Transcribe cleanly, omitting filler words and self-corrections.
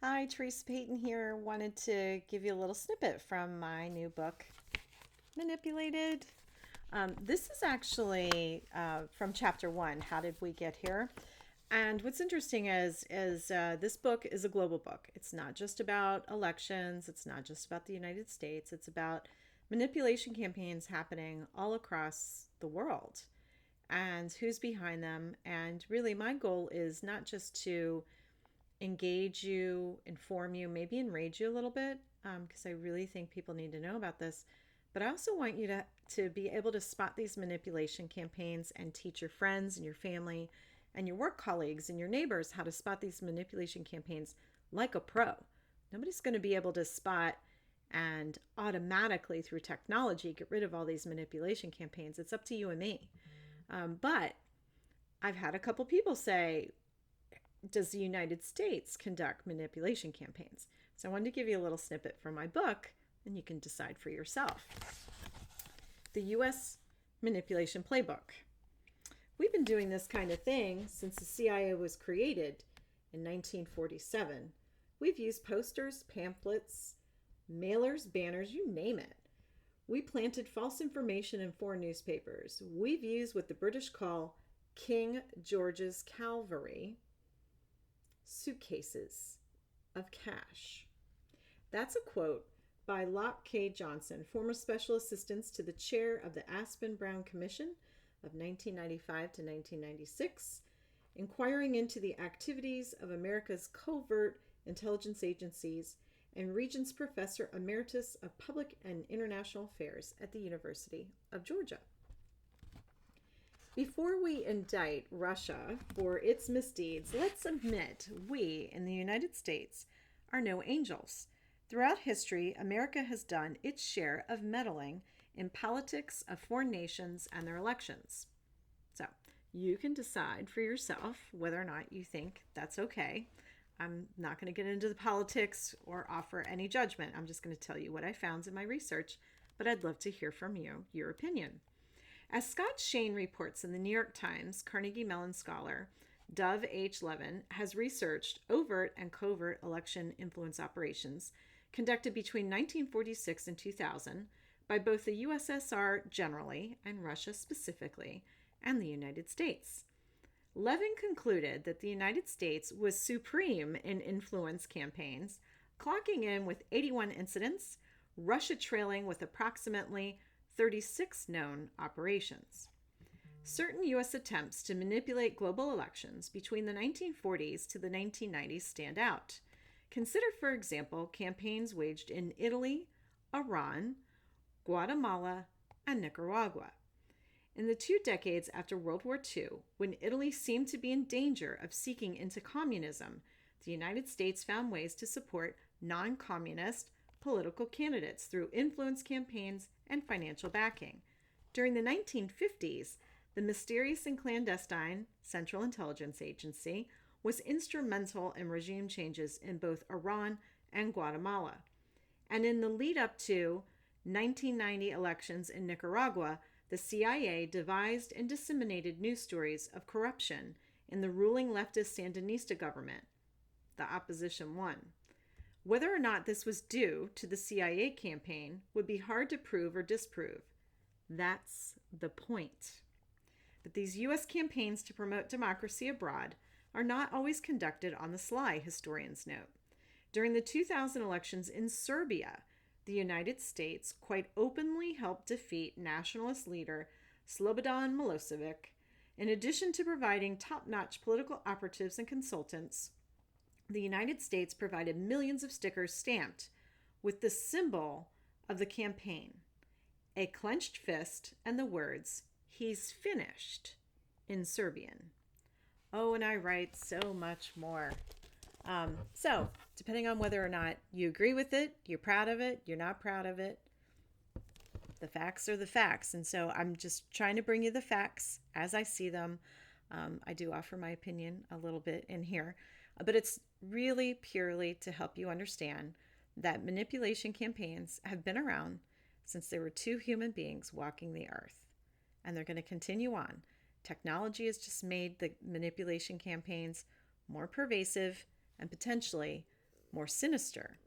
Hi, Teresa Payton here. Wanted to give you a little snippet from my new book, Manipulated. This is actually from chapter one. How did we get here? And what's interesting is this book is a global book. It's not just about elections. It's not just about the United States. It's about manipulation campaigns happening all across the world and who's behind them. And really, my goal is not just to engage you, inform you, maybe enrage you a little bit, because I really think people need to know about this. But I also want you to be able to spot these manipulation campaigns and teach your friends and your family and your work colleagues and your neighbors how to spot these manipulation campaigns like a pro. Nobody's going to be able to spot and automatically through technology get rid of all these manipulation campaigns. It's up to you and me. But I've had a couple people say, does the United States conduct manipulation campaigns? So I wanted to give you a little snippet from my book, and you can decide for yourself. The U.S. Manipulation Playbook. We've been doing this kind of thing since the CIA was created in 1947. We've used posters, pamphlets, mailers, banners, you name it. We planted false information in foreign newspapers. We've used what the British call King George's Cavalry suitcases of cash. That's a quote by Locke K. Johnson, former special assistant to the chair of the Aspen Brown Commission of 1995 to 1996, inquiring into the activities of America's covert intelligence agencies, and Regents Professor Emeritus of Public and International Affairs at the University of Georgia. Before we indict Russia for its misdeeds, let's admit we in the United States are no angels. Throughout history, America has done its share of meddling in politics of foreign nations and their elections. So you can decide for yourself whether or not you think that's okay. I'm not going to get into the politics or offer any judgment. I'm just going to tell you what I found in my research, but I'd love to hear from you, your opinion. As Scott Shane reports in the New York Times, Carnegie Mellon scholar Dove H. Levin has researched overt and covert election influence operations conducted between 1946 and 2000 by both the USSR generally and Russia specifically, and the United States. Levin concluded that the United States was supreme in influence campaigns, clocking in with 81 incidents, Russia trailing with approximately 36 known operations. Certain U.S. attempts to manipulate global elections between the 1940s to the 1990s stand out. Consider, for example, campaigns waged in Italy, Iran, Guatemala, and Nicaragua. In the 2 decades after World War II, when Italy seemed to be in danger of seeking into communism, the United States found ways to support non-communist political candidates through influence campaigns and financial backing. During the 1950s, the mysterious and clandestine Central Intelligence Agency was instrumental in regime changes in both Iran and Guatemala. And in the lead up to 1990 elections in Nicaragua, the CIA devised and disseminated news stories of corruption in the ruling leftist Sandinista government. The opposition won. Whether or not this was due to the CIA campaign would be hard to prove or disprove. That's the point. But these U.S. campaigns to promote democracy abroad are not always conducted on the sly, historians note. During the 2000 elections in Serbia, the United States quite openly helped defeat nationalist leader Slobodan Milosevic. In addition to providing top-notch political operatives and consultants, the United States provided millions of stickers stamped with the symbol of the campaign, a clenched fist and the words, "He's finished," in Serbian. Oh, and I write so much more. So, depending on whether or not you agree with it, you're proud of it, you're not proud of it, the facts are the facts. And so I'm just trying to bring you the facts as I see them. I do offer my opinion a little bit in here, but it's really purely to help you understand that manipulation campaigns have been around since there were 2 human beings walking the earth, and they're going to continue on. Technology has just made the manipulation campaigns more pervasive and potentially more sinister.